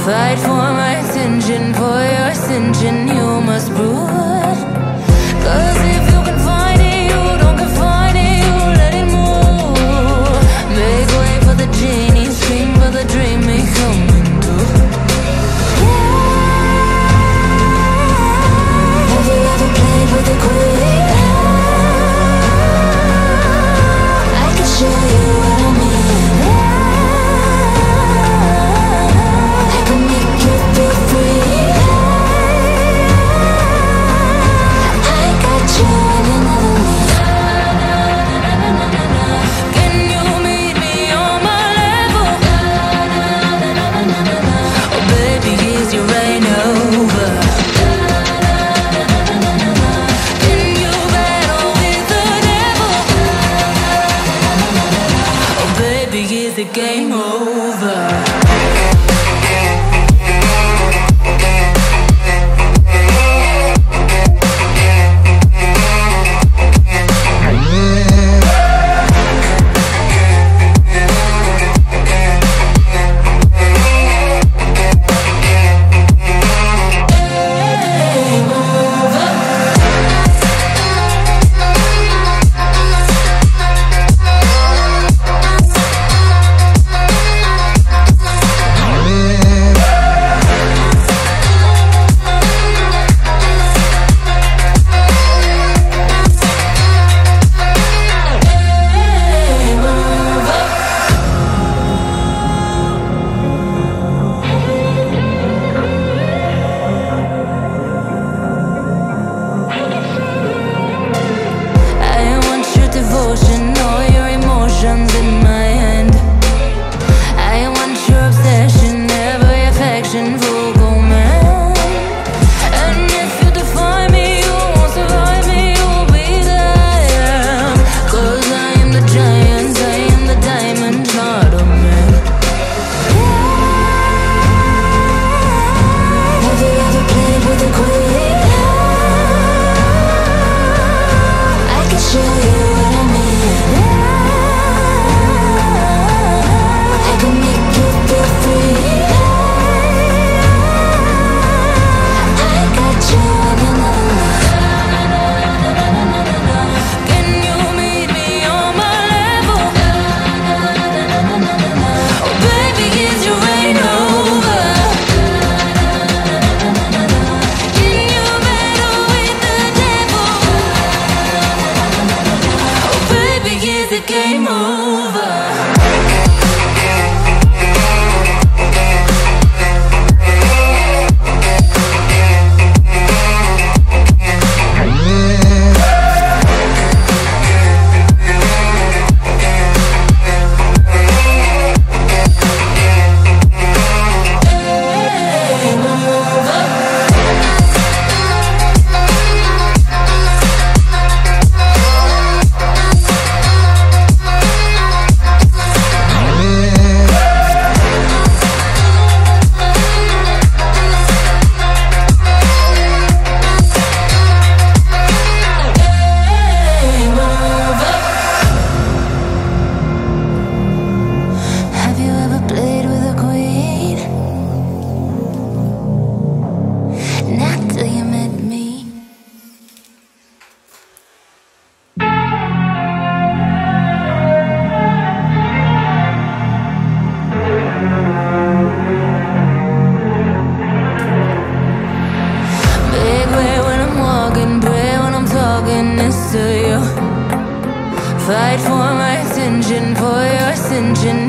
Fight for my attention, for your ascension, you must brood. Cause if you can find it, you don't confine it, you let it move. Make way for the genie, scream for the dream, may coming through. Have you ever played with a queen? I can show you what I mean. I can make you feel free. I got you in another league. Can you meet me on my level? Oh baby, is your reign over? Can you battle with the devil? Oh baby, is the game over? All your emotions in my hand. I want your obsession, every affection, full command. And if you define me, you won't survive me, you'll be there. Cause I am the giant, I am the diamond, not a man. Have you ever played with a queen? I can show you what I mean. I can make you feel free. I got you in another league. Can you meet me on my level? Oh baby, is your reign over? Can you battle with the devil? Oh baby, is the game over? Have you ever played with a queen? Not till you met me. Big way when I'm walking, pray when I'm talking this to you. Fight for my attention, for your ascension,